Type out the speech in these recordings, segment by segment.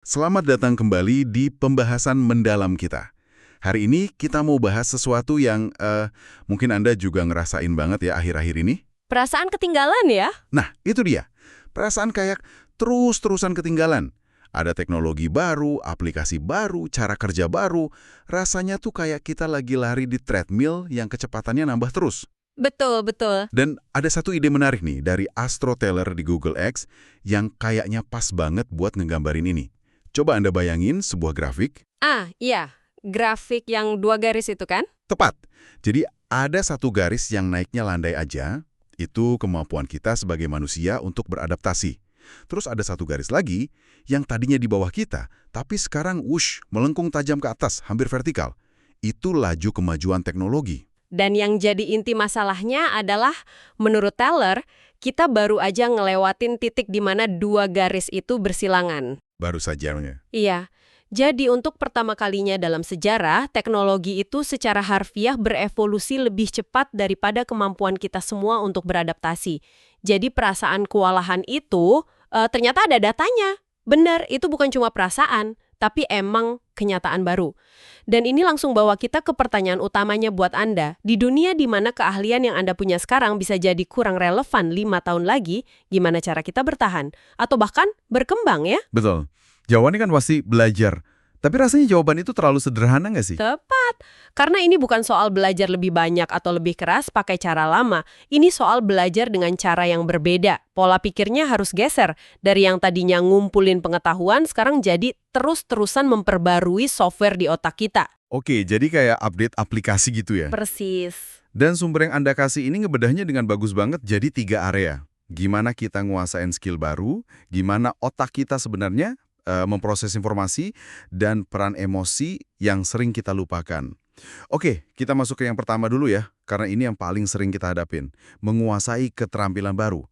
Selamat datang kembali di pembahasan mendalam kita. Hari ini kita mau bahas sesuatu yang mungkin Anda juga ngerasain banget ya akhir-akhir ini. Perasaan ketinggalan ya? Nah, itu dia. Perasaan kayak terus-terusan ketinggalan. Ada teknologi baru, aplikasi baru, cara kerja baru. Rasanya tuh kayak kita lagi lari di treadmill yang kecepatannya nambah terus. Betul, betul. Dan ada satu ide menarik nih dari Astro Teller di Google X yang kayaknya pas banget buat ngegambarin ini. Coba Anda bayangin sebuah grafik. Iya. Grafik yang 2 garis itu kan? Tepat. Jadi ada satu garis yang naiknya landai aja, itu kemampuan kita sebagai manusia untuk beradaptasi. Terus ada satu garis lagi yang tadinya di bawah kita, tapi sekarang melengkung tajam ke atas, hampir vertikal. Itu laju kemajuan teknologi. Dan yang jadi inti masalahnya adalah, menurut Teller, kita baru aja ngelewatin titik di mana 2 garis itu bersilangan. Baru saja. Iya. Jadi untuk pertama kalinya dalam sejarah, teknologi itu secara harfiah berevolusi lebih cepat daripada kemampuan kita semua untuk beradaptasi. Jadi perasaan kewalahan itu ternyata ada datanya. Benar, itu bukan cuma perasaan, tapi emang kenyataan baru. Dan ini langsung bawa kita ke pertanyaan utamanya buat Anda. Di dunia di mana keahlian yang Anda punya sekarang bisa jadi kurang relevan 5 tahun lagi, gimana cara kita bertahan? Atau bahkan berkembang ya? Betul. Jawabannya kan pasti belajar. Tapi rasanya jawaban itu terlalu sederhana nggak sih? Tepat. Karena ini bukan soal belajar lebih banyak atau lebih keras pakai cara lama. Ini soal belajar dengan cara yang berbeda. Pola pikirnya harus geser. Dari yang tadinya ngumpulin pengetahuan, sekarang jadi terus-terusan memperbarui software di otak kita. Oke, jadi kayak update aplikasi gitu ya. Persis. Dan sumber yang Anda kasih ini ngebedahnya dengan bagus banget jadi 3 area. Gimana kita nguasain skill baru, gimana otak kita sebenarnya memproses informasi, dan peran emosi yang sering kita lupakan. Oke, kita masuk ke yang pertama dulu ya, karena ini yang paling sering kita hadapin. Menguasai keterampilan baru.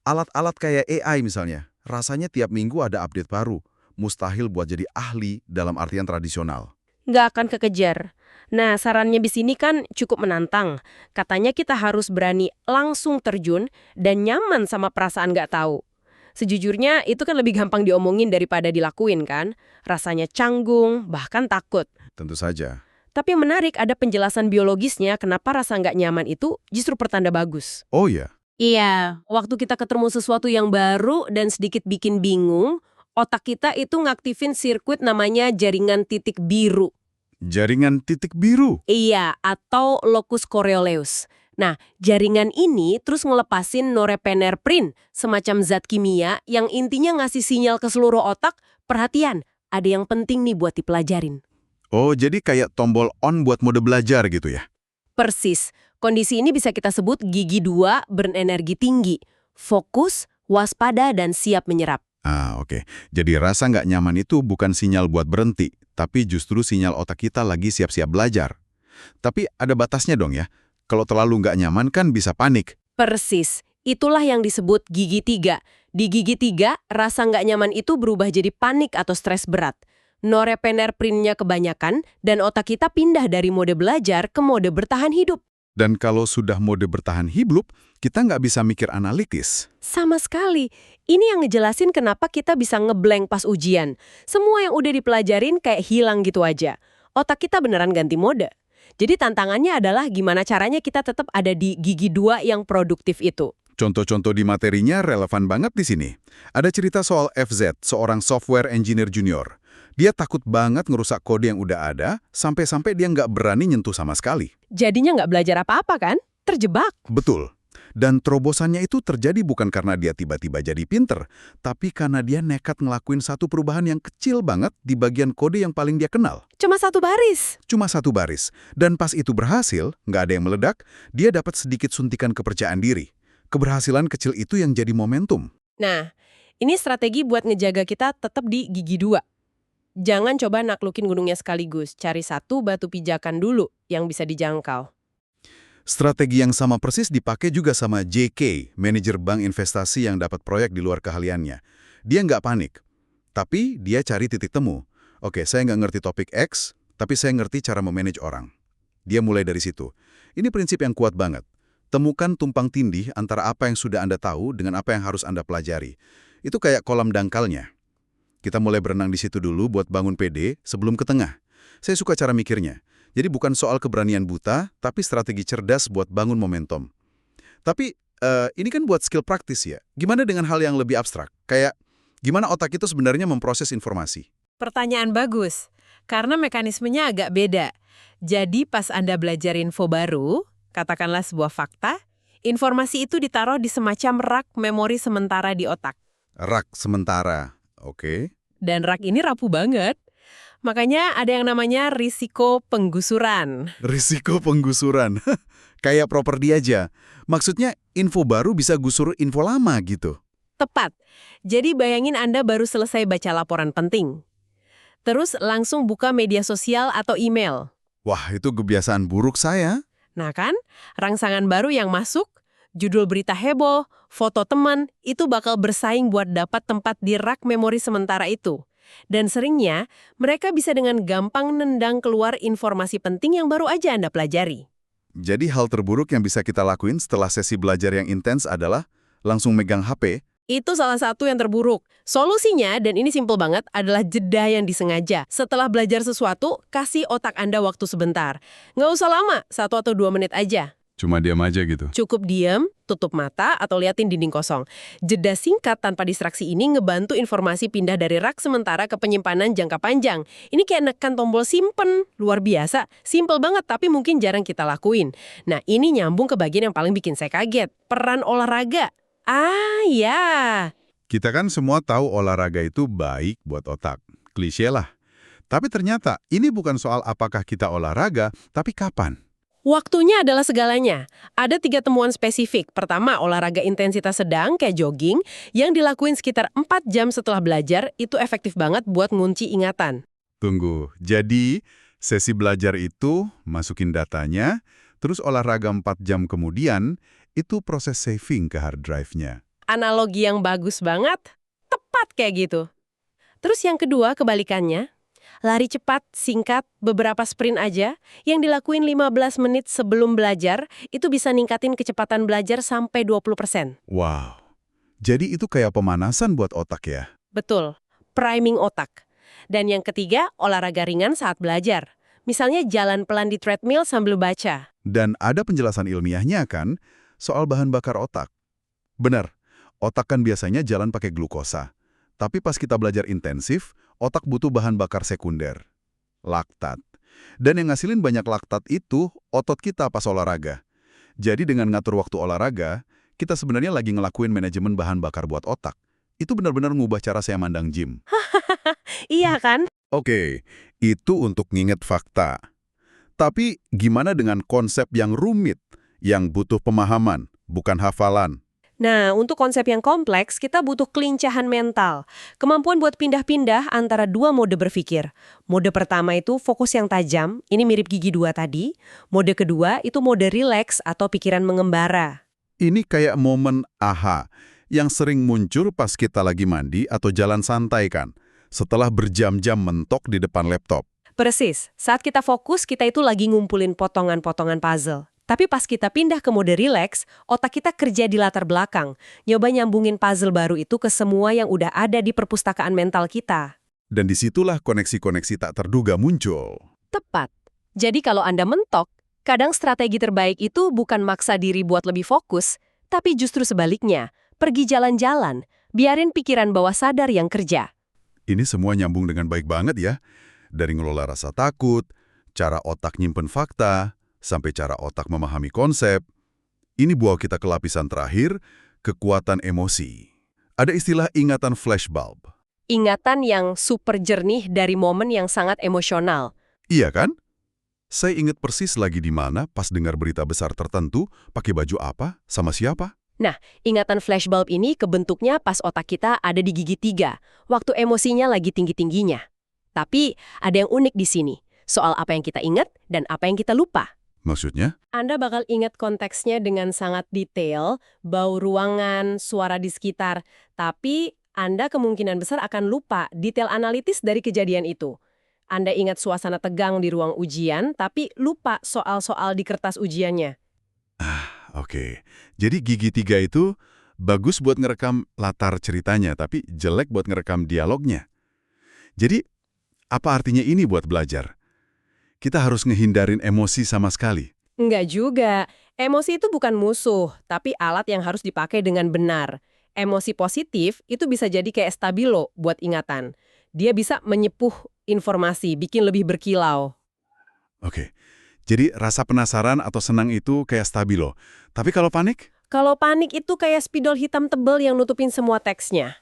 Alat-alat kayak AI misalnya, rasanya tiap minggu ada update baru. Mustahil buat jadi ahli dalam artian tradisional. Nggak akan kekejar. Nah, sarannya di sini kan cukup menantang. Katanya kita harus berani langsung terjun dan nyaman sama perasaan nggak tahu. Sejujurnya itu kan lebih gampang diomongin daripada dilakuin kan? Rasanya canggung, bahkan takut. Tentu saja. Tapi yang menarik ada penjelasan biologisnya kenapa rasa nggak nyaman itu justru pertanda bagus. Oh ya, Iya, waktu kita ketemu sesuatu yang baru dan sedikit bikin bingung, otak kita itu ngaktifin sirkuit namanya jaringan titik biru. jaringan titik biru. Iya, atau locus coeruleus. Nah, jaringan ini terus ngelepasin norepinephrine, semacam zat kimia yang intinya ngasih sinyal ke seluruh otak, perhatian, ada yang penting nih buat dipelajarin. Oh, jadi kayak tombol on buat mode belajar gitu ya? Persis, kondisi ini bisa kita sebut gigi 2 berenergi tinggi, fokus, waspada, dan siap menyerap. Oke. Jadi rasa nggak nyaman itu bukan sinyal buat berhenti, tapi justru sinyal otak kita lagi siap-siap belajar. Tapi ada batasnya dong ya. Kalau terlalu nggak nyaman kan bisa panik. Persis, itulah yang disebut gigi 3. Di gigi 3, rasa nggak nyaman itu berubah jadi panik atau stres berat. Norepinephrine-nya kebanyakan, dan otak kita pindah dari mode belajar ke mode bertahan hidup. Dan kalau sudah mode bertahan hidup, kita nggak bisa mikir analitis. Sama sekali. Ini yang ngejelasin kenapa kita bisa ngeblank pas ujian. Semua yang udah dipelajarin kayak hilang gitu aja. Otak kita beneran ganti mode. Jadi tantangannya adalah gimana caranya kita tetap ada di gigi 2 yang produktif itu. Contoh-contoh di materinya relevan banget di sini. Ada cerita soal FZ, seorang software engineer junior. Dia takut banget ngerusak kode yang udah ada, sampai-sampai dia nggak berani nyentuh sama sekali. Jadinya nggak belajar apa-apa kan? Terjebak. Betul. Dan terobosannya itu terjadi bukan karena dia tiba-tiba jadi pinter, tapi karena dia nekat ngelakuin satu perubahan yang kecil banget di bagian kode yang paling dia kenal. Cuma 1 baris. Cuma 1 baris. Dan pas itu berhasil, nggak ada yang meledak, dia dapat sedikit suntikan kepercayaan diri. Keberhasilan kecil itu yang jadi momentum. Nah, ini strategi buat ngejaga kita tetap di gigi 2. Jangan coba naklukin gunungnya sekaligus. Cari satu batu pijakan dulu yang bisa dijangkau. Strategi yang sama persis dipakai juga sama JK, manajer bank investasi yang dapat proyek di luar keahliannya. Dia nggak panik, tapi dia cari titik temu. Oke, saya nggak ngerti topik X, tapi saya ngerti cara memanage orang. Dia mulai dari situ. Ini prinsip yang kuat banget. Temukan tumpang tindih antara apa yang sudah Anda tahu dengan apa yang harus Anda pelajari. Itu kayak kolam dangkalnya. Kita mulai berenang di situ dulu buat bangun pede sebelum ke tengah. Saya suka cara mikirnya. Jadi bukan soal keberanian buta, tapi strategi cerdas buat bangun momentum. Tapi ini kan buat skill praktis ya. Gimana dengan hal yang lebih abstrak? Kayak gimana otak itu sebenarnya memproses informasi? Pertanyaan bagus, karena mekanismenya agak beda. Jadi pas Anda belajar info baru, katakanlah sebuah fakta, informasi itu ditaruh di semacam rak memori sementara di otak. Rak sementara, oke. Dan rak ini rapuh banget. Makanya ada yang namanya risiko penggusuran. Risiko penggusuran. Kayak properti aja. Maksudnya info baru bisa gusur info lama gitu. Tepat. Jadi bayangin Anda baru selesai baca laporan penting. Terus langsung buka media sosial atau email. Wah, itu kebiasaan buruk saya. Nah kan, rangsangan baru yang masuk, judul berita heboh, foto teman, itu bakal bersaing buat dapat tempat di rak memori sementara itu. Dan seringnya, mereka bisa dengan gampang nendang keluar informasi penting yang baru aja Anda pelajari. Jadi hal terburuk yang bisa kita lakuin setelah sesi belajar yang intens adalah langsung megang HP. Itu salah satu yang terburuk. Solusinya, dan ini simpel banget, adalah jeda yang disengaja. Setelah belajar sesuatu, kasih otak Anda waktu sebentar. Nggak usah lama, 1 atau 2 menit aja. Cuma diam aja gitu. Cukup diam, tutup mata, atau liatin dinding kosong. Jeda singkat tanpa distraksi ini ngebantu informasi pindah dari rak sementara ke penyimpanan jangka panjang. Ini kayak nekan tombol simpen. Luar biasa. Simpel banget, tapi mungkin jarang kita lakuin. Nah, ini nyambung ke bagian yang paling bikin saya kaget. Peran olahraga. Ah, ya. Kita kan semua tahu olahraga itu baik buat otak. Klise lah. Tapi ternyata ini bukan soal apakah kita olahraga, tapi kapan. Waktunya adalah segalanya. Ada 3 temuan spesifik. Pertama, olahraga intensitas sedang kayak jogging yang dilakuin sekitar 4 jam setelah belajar itu efektif banget buat ngunci ingatan. Tunggu, jadi sesi belajar itu masukin datanya, terus olahraga 4 jam kemudian, itu proses saving ke hard drive-nya. Analogi yang bagus banget, tepat kayak gitu. Terus yang kedua kebalikannya, lari cepat, singkat, beberapa sprint aja, yang dilakuin 15 menit sebelum belajar, itu bisa ningkatin kecepatan belajar sampai 20%. Wow, jadi itu kayak pemanasan buat otak ya? Betul, priming otak. Dan yang ketiga, olahraga ringan saat belajar. Misalnya jalan pelan di treadmill sambil baca. Dan ada penjelasan ilmiahnya kan, soal bahan bakar otak. Benar, otak kan biasanya jalan pakai glukosa. Tapi pas kita belajar intensif, otak butuh bahan bakar sekunder, laktat. Dan yang ngasilin banyak laktat itu otot kita pas olahraga. Jadi dengan ngatur waktu olahraga, kita sebenarnya lagi ngelakuin manajemen bahan bakar buat otak. Itu benar-benar ngubah cara saya mandang gym. Iya kan? Oke, itu untuk nginget fakta. Tapi gimana dengan konsep yang rumit, yang butuh pemahaman, bukan hafalan? Nah, untuk konsep yang kompleks, kita butuh kelincahan mental. Kemampuan buat pindah-pindah antara 2 mode berpikir. Mode pertama itu fokus yang tajam, ini mirip gigi 2 tadi. Mode kedua itu mode rileks atau pikiran mengembara. Ini kayak momen aha, yang sering muncul pas kita lagi mandi atau jalan santai kan, setelah berjam-jam mentok di depan laptop. Persis, saat kita fokus, kita itu lagi ngumpulin potongan-potongan puzzle. Tapi pas kita pindah ke mode rileks, otak kita kerja di latar belakang, nyoba nyambungin puzzle baru itu ke semua yang udah ada di perpustakaan mental kita. Dan disitulah koneksi-koneksi tak terduga muncul. Tepat. Jadi kalau Anda mentok, kadang strategi terbaik itu bukan maksa diri buat lebih fokus, tapi justru sebaliknya, pergi jalan-jalan, biarin pikiran bawah sadar yang kerja. Ini semua nyambung dengan baik banget ya. Dari ngelola rasa takut, cara otak nyimpen fakta, sampai cara otak memahami konsep. Ini bawa kita ke lapisan terakhir, kekuatan emosi. Ada istilah ingatan flashbulb. Ingatan yang super jernih dari momen yang sangat emosional. Iya kan? Saya ingat persis lagi di mana pas dengar berita besar tertentu, pakai baju apa, sama siapa. Nah, ingatan flashbulb ini kebentuknya pas otak kita ada di gigi 3, waktu emosinya lagi tinggi-tingginya. Tapi ada yang unik di sini, soal apa yang kita ingat dan apa yang kita lupa. Maksudnya? Anda bakal ingat konteksnya dengan sangat detail, bau ruangan, suara di sekitar, tapi Anda kemungkinan besar akan lupa detail analitis dari kejadian itu. Anda ingat suasana tegang di ruang ujian, tapi lupa soal-soal di kertas ujiannya. Oke. Jadi gigi 3 itu bagus buat ngerekam latar ceritanya, tapi jelek buat ngerekam dialognya. Jadi, apa artinya ini buat belajar? Kita harus ngehindarin emosi sama sekali. Enggak juga. Emosi itu bukan musuh, tapi alat yang harus dipakai dengan benar. Emosi positif itu bisa jadi kayak stabilo buat ingatan. Dia bisa menyepuh informasi, bikin lebih berkilau. Oke, jadi rasa penasaran atau senang itu kayak stabilo. Tapi kalau panik? Kalau panik itu kayak spidol hitam tebel yang nutupin semua teksnya.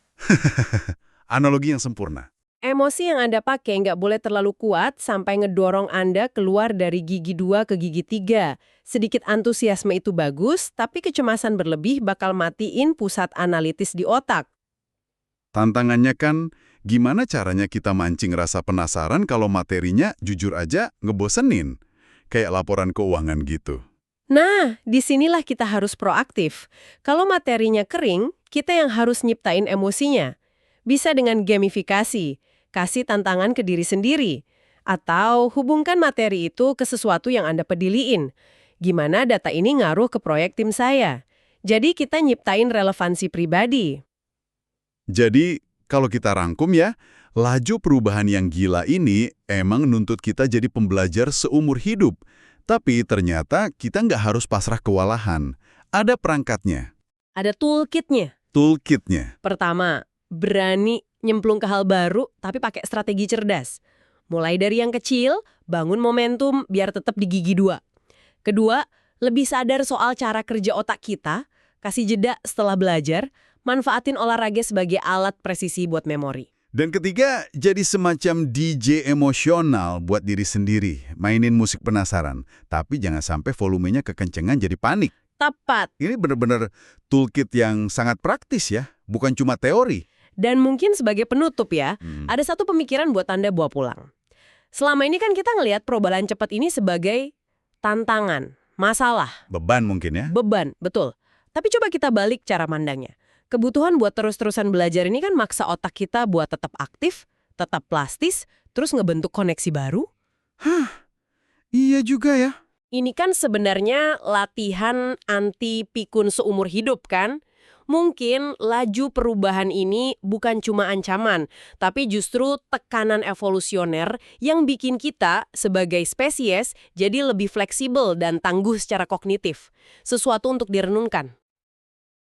Analogi yang sempurna. Emosi yang Anda pakai nggak boleh terlalu kuat sampai ngedorong Anda keluar dari gigi 2 ke gigi 3. Sedikit antusiasme itu bagus, tapi kecemasan berlebih bakal matiin pusat analitis di otak. Tantangannya kan, gimana caranya kita mancing rasa penasaran kalau materinya jujur aja ngebosenin? Kayak laporan keuangan gitu. Nah, disinilah kita harus proaktif. Kalau materinya kering, kita yang harus nyiptain emosinya. Bisa dengan gamifikasi, kasih tantangan ke diri sendiri, atau hubungkan materi itu ke sesuatu yang Anda pediliin. Gimana data ini ngaruh ke proyek tim saya? Jadi kita nyiptain relevansi pribadi. Jadi, kalau kita rangkum ya, laju perubahan yang gila ini emang nuntut kita jadi pembelajar seumur hidup. Tapi ternyata kita nggak harus pasrah kewalahan. Ada perangkatnya, Ada toolkitnya. toolkitnya. Pertama, berani nyemplung ke hal baru tapi pakai strategi cerdas. Mulai dari yang kecil, bangun momentum biar tetap di gigi 2. Kedua, lebih sadar soal cara kerja otak kita, kasih jeda setelah belajar, manfaatin olahraga sebagai alat presisi buat memori. Dan ketiga, jadi semacam DJ emosional buat diri sendiri. Mainin musik penasaran, tapi jangan sampai volumenya kekencengan jadi panik. Tepat. Ini benar-benar toolkit yang sangat praktis ya, bukan cuma teori. Dan mungkin sebagai penutup ya, ada satu pemikiran buat Anda bawa pulang. Selama ini kan kita ngelihat perubahan cepat ini sebagai tantangan, masalah, Beban mungkin ya. beban, betul. Tapi coba kita balik cara mandangnya. Kebutuhan buat terus-terusan belajar ini kan maksa otak kita buat tetap aktif, tetap plastis, terus ngebentuk koneksi baru. Iya juga ya. Ini kan sebenarnya latihan anti pikun seumur hidup kan? Mungkin laju perubahan ini bukan cuma ancaman, tapi justru tekanan evolusioner yang bikin kita sebagai spesies jadi lebih fleksibel dan tangguh secara kognitif. Sesuatu untuk direnungkan.